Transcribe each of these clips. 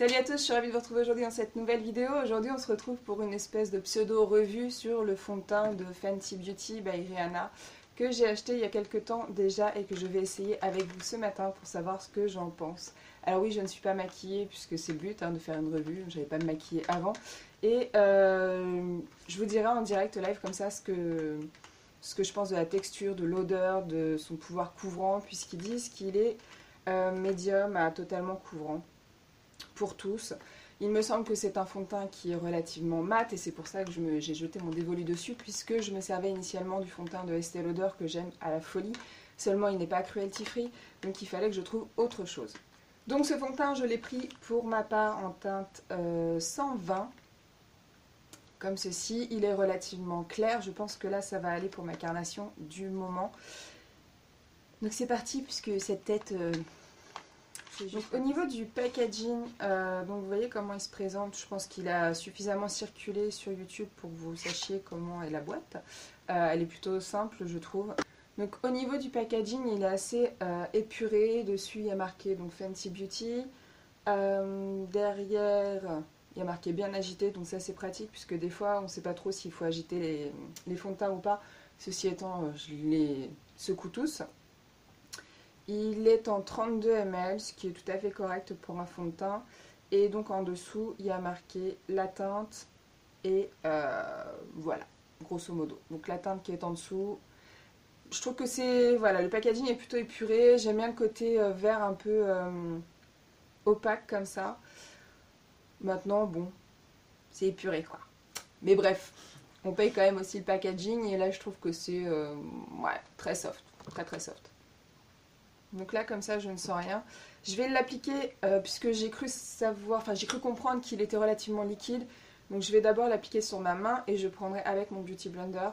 Salut à tous, je suis ravie de vous retrouver aujourd'hui dans cette nouvelle vidéo. Aujourd'hui on se retrouve pour une espèce de pseudo-revue sur le fond de teint de Fenty Beauty by Rihanna que j'ai acheté il y a quelques temps déjà et que je vais essayer avec vous ce matin pour savoir ce que j'en pense. Alors oui, je ne suis pas maquillée puisque c'est le but de faire une revue, je n'avais pas me maquiller avant. Et je vous dirai en direct live comme ça ce que je pense de la texture, de l'odeur, de son pouvoir couvrant puisqu'ils disent qu'il est médium à totalement couvrant. Pour tous. Il me semble que c'est un fond de teint qui est relativement mat et c'est pour ça que j'ai jeté mon dévolu dessus puisque je me servais initialement du fond de teint de Estée Lauder que j'aime à la folie. Seulement il n'est pas cruelty free donc il fallait que je trouve autre chose. Donc ce fond de teint je l'ai pris pour ma part en teinte 120 comme ceci. Il est relativement clair, je pense que là ça va aller pour ma carnation du moment. Donc c'est parti puisque cette tête... Donc, au niveau du packaging, donc vous voyez comment il se présente. Je pense qu'il a suffisamment circulé sur YouTube pour que vous sachiez comment est la boîte. Elle est plutôt simple, je trouve. Donc au niveau du packaging, il est assez épuré. Dessus, il y a marqué donc, Fenty Beauty. Derrière, il y a marqué bien agité. Donc ça, c'est pratique puisque des fois, on ne sait pas trop s'il faut agiter les fonds de teint ou pas. Ceci étant, je les secoue tous. Il est en 32 ml, ce qui est tout à fait correct pour un fond de teint. Et donc en dessous, il y a marqué la teinte et voilà, grosso modo. Donc la teinte qui est en dessous, je trouve que c'est... Voilà, le packaging est plutôt épuré. J'aime bien le côté vert un peu opaque comme ça. Maintenant, bon, c'est épuré quoi. Mais bref, on paye quand même aussi le packaging. Et là, je trouve que c'est ouais, très soft, très très soft. Donc là, comme ça, je ne sens rien. Je vais l'appliquer puisque j'ai cru savoir, enfin j'ai cru comprendre qu'il était relativement liquide. Donc je vais d'abord l'appliquer sur ma main et je prendrai avec mon Beauty Blender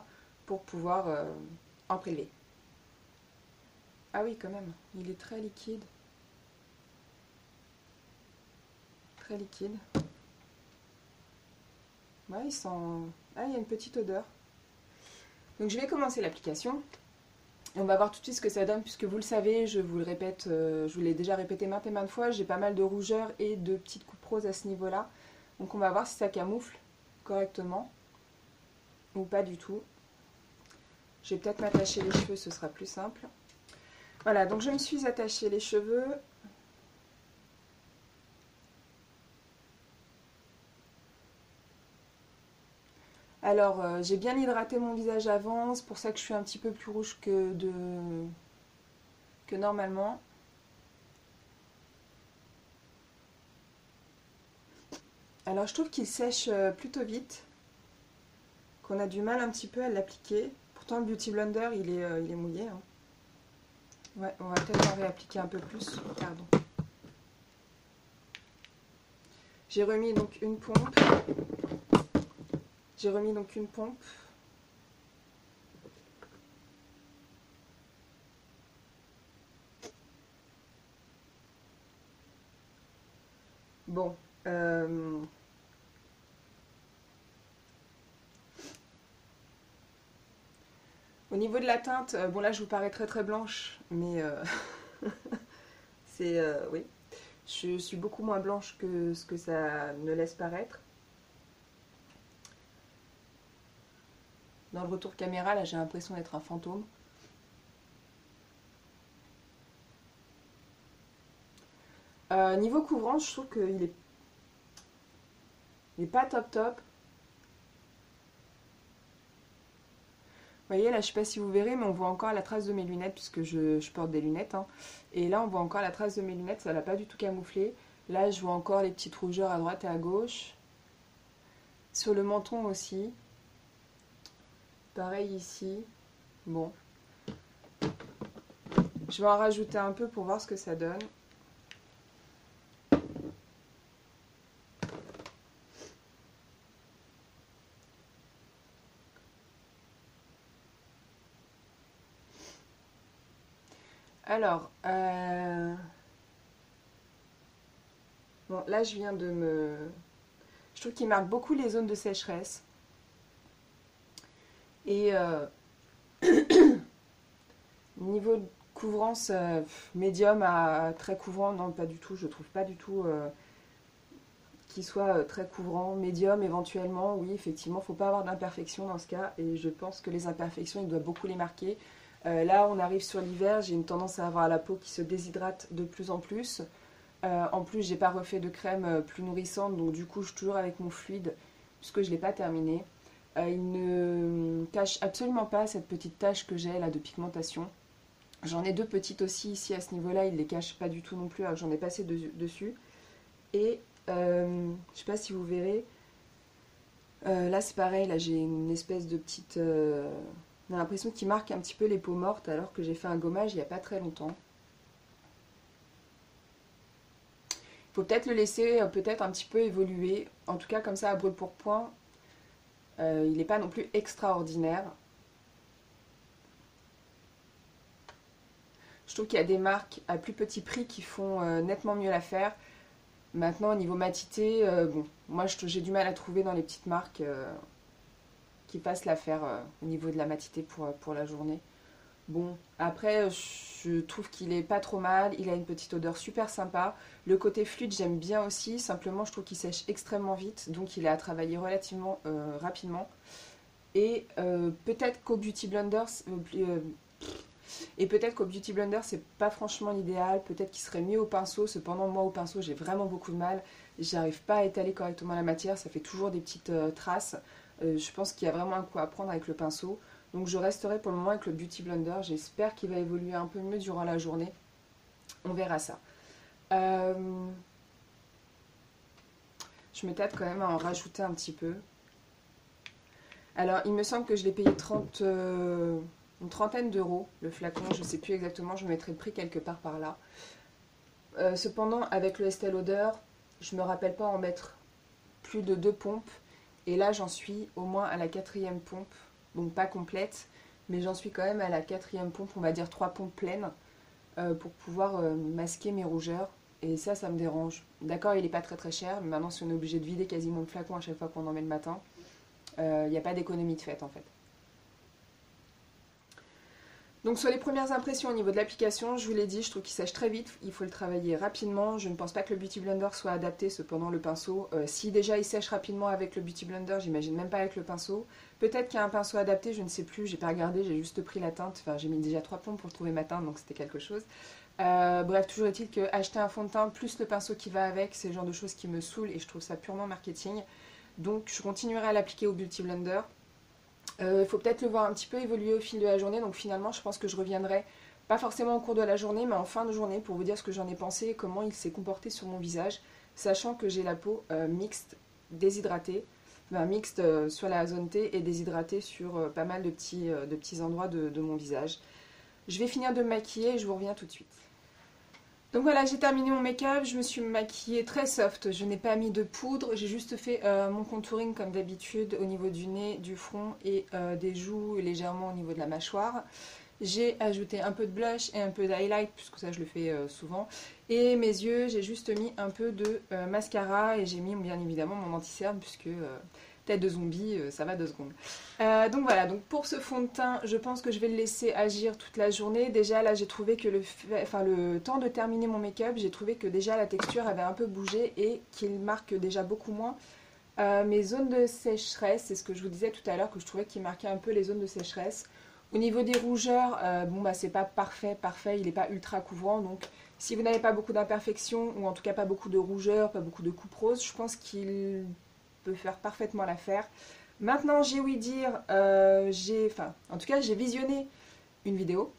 pour pouvoir en prélever. Ah oui, quand même, il est très liquide. Très liquide. Ouais, il sent... Ah, il y a une petite odeur. Donc je vais commencer l'application. Et on va voir tout de suite ce que ça donne, puisque vous le savez, je vous le répète, je vous l'ai déjà répété maintes et maintes fois, j'ai pas mal de rougeur et de petites coupes roses à ce niveau-là. Donc on va voir si ça camoufle correctement, ou pas du tout. Je vais peut-être m'attacher les cheveux, ce sera plus simple. Voilà, donc je me suis attaché les cheveux. Alors, j'ai bien hydraté mon visage avant, c'est pour ça que je suis un petit peu plus rouge que normalement. Alors, je trouve qu'il sèche plutôt vite, qu'on a du mal un petit peu à l'appliquer. Pourtant, le Beauty Blender, il est mouillé. Hein. Ouais, on va peut-être en réappliquer un peu plus. Pardon. J'ai remis donc une pompe. Bon. Au niveau de la teinte, bon là je vous parais très très blanche, mais c'est... oui. Je suis beaucoup moins blanche que ce que ça ne laisse paraître. Dans le retour caméra, là, j'ai l'impression d'être un fantôme. Niveau couvrant, je trouve qu'il est pas top top. Vous voyez, là, je sais pas si vous verrez, mais on voit encore la trace de mes lunettes, puisque je porte des lunettes. Hein. Et là, on voit encore la trace de mes lunettes, ça l'a pas du tout camouflé. Là, je vois encore les petites rougeurs à droite et à gauche. Sur le menton aussi. Pareil ici. Bon. Je vais en rajouter un peu pour voir ce que ça donne. Alors, bon, là je viens de me... Je trouve qu'il marque beaucoup les zones de sécheresse. Et niveau de couvrance, médium à très couvrant, non pas du tout, je trouve pas du tout qu'il soit très couvrant, médium éventuellement, oui, effectivement, il ne faut pas avoir d'imperfections dans ce cas, et je pense que les imperfections, il doit beaucoup les marquer. Là, on arrive sur l'hiver, j'ai une tendance à avoir la peau qui se déshydrate de plus en plus. En plus, j'ai pas refait de crème plus nourrissante, donc du coup, je suis toujours avec mon fluide, puisque je ne l'ai pas terminé. Il ne cache absolument pas cette petite tache que j'ai là de pigmentation. J'en ai deux petites aussi ici à ce niveau-là, il ne les cache pas du tout non plus, alors j'en ai passé dessus. Et je sais pas si vous verrez, là c'est pareil, là j'ai une espèce de petite... on a l'impression qu'il marque un petit peu les peaux mortes alors que j'ai fait un gommage il n'y a pas très longtemps. Il faut peut-être le laisser peut-être un petit peu évoluer, en tout cas comme ça à brûle pour point, il n'est pas non plus extraordinaire. Je trouve qu'il y a des marques à plus petit prix qui font nettement mieux l'affaire. Maintenant, au niveau matité, bon, moi j'ai du mal à trouver dans les petites marques qui fassent l'affaire au niveau de la matité pour la journée. Bon, après, je trouve qu'il est pas trop mal, il a une petite odeur super sympa. Le côté fluide, j'aime bien aussi, simplement je trouve qu'il sèche extrêmement vite, donc il est à travailler relativement rapidement. Et peut-être qu'au Beauty Blender, c'est pas franchement l'idéal, peut-être qu'il serait mieux au pinceau. Cependant, moi au pinceau, j'ai vraiment beaucoup de mal. J'arrive pas à étaler correctement la matière, ça fait toujours des petites traces. Je pense qu'il y a vraiment un coup à prendre avec le pinceau. Donc je resterai pour le moment avec le Beauty Blender. J'espère qu'il va évoluer un peu mieux durant la journée. On verra ça. Je me tâte quand même à en rajouter un petit peu. Alors, il me semble que je l'ai payé une trentaine d'euros, le flacon. Je ne sais plus exactement, je mettrai le prix quelque part par là. Cependant, avec le Estée Lauder, je ne me rappelle pas en mettre plus de 2 pompes. Et là, j'en suis au moins à la 4e pompe. Donc pas complète, mais j'en suis quand même à la 4e pompe, on va dire 3 pompes pleines, pour pouvoir masquer mes rougeurs. Et ça me dérange. D'accord, il n'est pas très très cher, mais maintenant si on est obligé de vider quasiment le flacon à chaque fois qu'on en met le matin, il n'y a pas d'économie de fait en fait. Donc sur les premières impressions au niveau de l'application, je vous l'ai dit, je trouve qu'il sèche très vite, il faut le travailler rapidement. Je ne pense pas que le Beauty Blender soit adapté, cependant le pinceau, si déjà il sèche rapidement avec le Beauty Blender, j'imagine même pas avec le pinceau. Peut-être qu'il y a un pinceau adapté, je ne sais plus, j'ai pas regardé, j'ai juste pris la teinte, enfin j'ai mis déjà 3 pompes pour trouver ma teinte, donc c'était quelque chose. Bref, toujours est-il que acheter un fond de teint plus le pinceau qui va avec, c'est le genre de choses qui me saoule et je trouve ça purement marketing. Donc je continuerai à l'appliquer au Beauty Blender. Il faut peut-être le voir un petit peu évoluer au fil de la journée, donc finalement je pense que je reviendrai, pas forcément au cours de la journée, mais en fin de journée pour vous dire ce que j'en ai pensé et comment il s'est comporté sur mon visage, sachant que j'ai la peau mixte, déshydratée, mixte sur la zone T et déshydratée sur pas mal de petits endroits de mon visage. Je vais finir de me maquiller et je vous reviens tout de suite. Donc voilà, j'ai terminé mon make-up, je me suis maquillée très soft, je n'ai pas mis de poudre, j'ai juste fait mon contouring comme d'habitude au niveau du nez, du front et des joues et légèrement au niveau de la mâchoire. J'ai ajouté un peu de blush et un peu d'highlight puisque ça je le fais souvent. Et mes yeux, j'ai juste mis un peu de mascara et j'ai mis bien évidemment mon anti-cerne puisque tête de zombie, ça va 2 secondes. Donc voilà, donc pour ce fond de teint, je pense que je vais le laisser agir toute la journée. Déjà là, j'ai trouvé que le temps de terminer mon make-up, j'ai trouvé que déjà la texture avait un peu bougé et qu'il marque déjà beaucoup moins mes zones de sécheresse. C'est ce que je vous disais tout à l'heure, que je trouvais qu'il marquait un peu les zones de sécheresse. Au niveau des rougeurs, bon bah c'est pas parfait, il n'est pas ultra couvrant, donc si vous n'avez pas beaucoup d'imperfections, ou en tout cas pas beaucoup de rougeurs, pas beaucoup de coupes roses, je pense qu'il peut faire parfaitement l'affaire. Maintenant, j'ai ouï dire, en tout cas, j'ai visionné une vidéo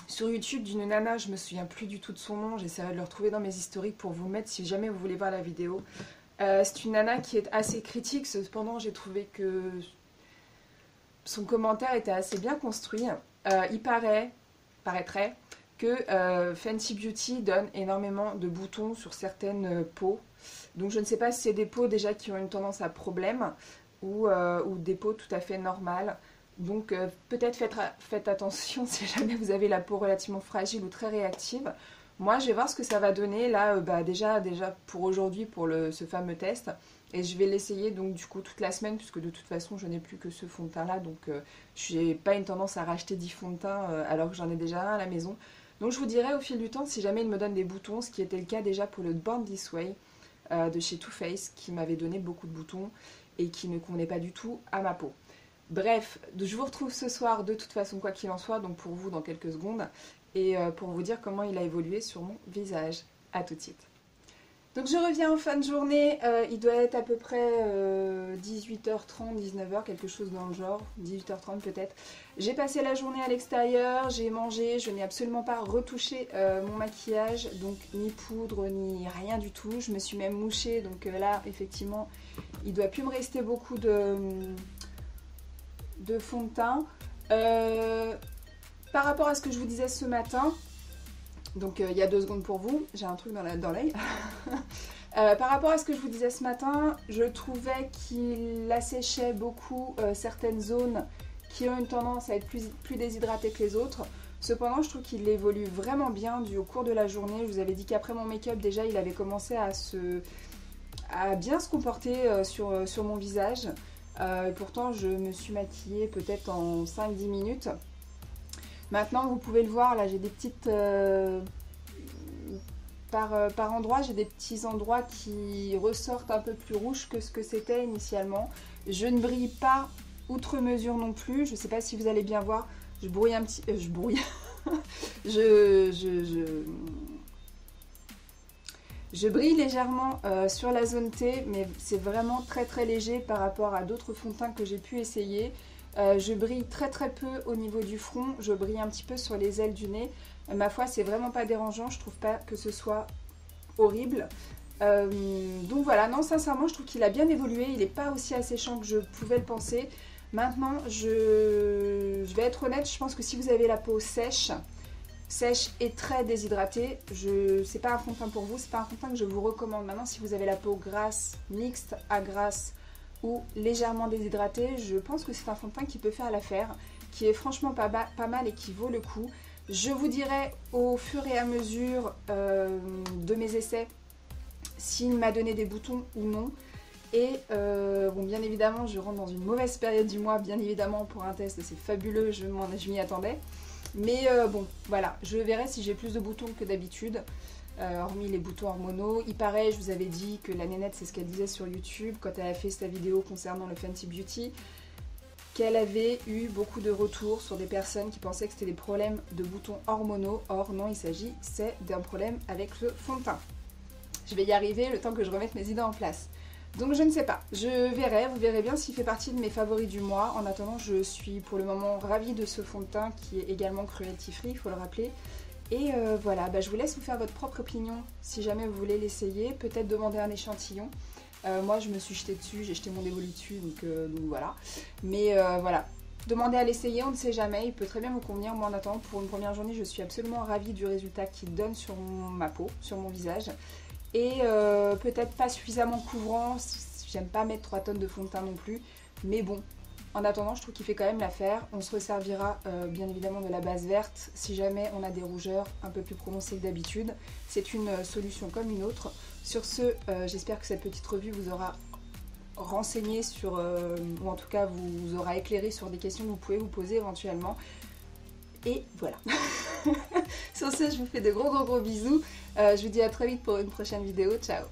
sur YouTube d'une nana, je me souviens plus du tout de son nom, j'essaierai de le retrouver dans mes historiques pour vous le mettre si jamais vous voulez voir la vidéo. C'est une nana qui est assez critique, cependant j'ai trouvé que son commentaire était assez bien construit. Il paraîtrait que Fenty Beauty donne énormément de boutons sur certaines peaux. Donc je ne sais pas si c'est des peaux déjà qui ont une tendance à problème ou des peaux tout à fait normales. Donc peut-être faites attention si jamais vous avez la peau relativement fragile ou très réactive. Moi je vais voir ce que ça va donner là déjà pour aujourd'hui pour ce fameux test. Et je vais l'essayer donc du coup toute la semaine puisque de toute façon je n'ai plus que ce fond de teint là. Donc je n'ai pas une tendance à racheter 10 fonds de teint alors que j'en ai déjà un à la maison. Donc je vous dirai au fil du temps si jamais il me donne des boutons, ce qui était le cas déjà pour le Born This Way. de chez Too Faced qui m'avait donné beaucoup de boutons et qui ne convenait pas du tout à ma peau. Bref, je vous retrouve ce soir de toute façon quoi qu'il en soit, donc pour vous dans quelques secondes, et pour vous dire comment il a évolué sur mon visage. A tout de suite. Donc je reviens en fin de journée, il doit être à peu près 18h30, 19h, quelque chose dans le genre, 18h30 peut-être. J'ai passé la journée à l'extérieur, j'ai mangé, je n'ai absolument pas retouché mon maquillage, donc ni poudre, ni rien du tout. Je me suis même mouchée, donc là effectivement il ne doit plus me rester beaucoup de fond de teint. Par rapport à ce que je vous disais ce matin, donc il y a 2 secondes pour vous, j'ai un truc dans l'œil. Par rapport à ce que je vous disais ce matin, je trouvais qu'il asséchait beaucoup certaines zones qui ont une tendance à être plus déshydratées que les autres. Cependant, je trouve qu'il évolue vraiment bien au cours de la journée. Je vous avais dit qu'après mon make-up, déjà, il avait commencé à bien se comporter sur mon visage. Et pourtant, je me suis maquillée peut-être en 5-10 minutes. Maintenant, vous pouvez le voir, là j'ai des petites... par endroits, j'ai des petits endroits qui ressortent un peu plus rouges que ce que c'était initialement. Je ne brille pas outre mesure non plus. Je ne sais pas si vous allez bien voir. Je brouille un petit... je brouille. Je brille légèrement sur la zone T, mais c'est vraiment très très léger par rapport à d'autres fonds de teint que j'ai pu essayer. Je brille très très peu au niveau du front, je brille un petit peu sur les ailes du nez. Ma foi, c'est vraiment pas dérangeant, je trouve pas que ce soit horrible. Donc voilà, non, sincèrement, je trouve qu'il a bien évolué, il n'est pas aussi asséchant que je pouvais le penser. Maintenant, je vais être honnête, je pense que si vous avez la peau sèche et très déshydratée, c'est pas un fond de teint pour vous, c'est pas un fond de teint que je vous recommande. Maintenant, si vous avez la peau grasse, mixte à grasse, ou légèrement déshydratée, je pense que c'est un fond de teint qui peut faire l'affaire, qui est franchement pas mal et qui vaut le coup. Je vous dirai au fur et à mesure de mes essais s'il m'a donné des boutons ou non. Et bon, bien évidemment, je rentre dans une mauvaise période du mois, bien évidemment, pour un test, c'est fabuleux, je m'y attendais. Mais bon, voilà, je verrai si j'ai plus de boutons que d'habitude. Hormis les boutons hormonaux. Il paraît, je vous avais dit que la nénette, c'est ce qu'elle disait sur YouTube quand elle a fait sa vidéo concernant le Fenty Beauty, qu'elle avait eu beaucoup de retours sur des personnes qui pensaient que c'était des problèmes de boutons hormonaux. Or non, il s'agit d'un problème avec le fond de teint. Je vais y arriver le temps que je remette mes idées en place. Donc je ne sais pas, je verrai, vous verrez bien s'il fait partie de mes favoris du mois. En attendant, je suis pour le moment ravie de ce fond de teint qui est également cruelty free, il faut le rappeler. Et voilà, je vous laisse vous faire votre propre opinion si jamais vous voulez l'essayer, peut-être demander un échantillon. Moi je me suis jetée dessus, j'ai jeté mon dévolu dessus, donc voilà. Mais voilà, demandez à l'essayer, on ne sait jamais, il peut très bien vous convenir. Moi en attendant, pour une première journée, je suis absolument ravie du résultat qu'il donne sur ma peau, sur mon visage. Et peut-être pas suffisamment couvrant, j'aime pas mettre 3 tonnes de fond de teint non plus, mais bon. En attendant, je trouve qu'il fait quand même l'affaire. On se resservira bien évidemment de la base verte si jamais on a des rougeurs un peu plus prononcées que d'habitude. C'est une solution comme une autre. Sur ce, j'espère que cette petite revue vous aura renseigné sur, ou en tout cas vous aura éclairé sur des questions que vous pouvez vous poser éventuellement. Et voilà. Sur ce, je vous fais de gros bisous. Je vous dis à très vite pour une prochaine vidéo. Ciao!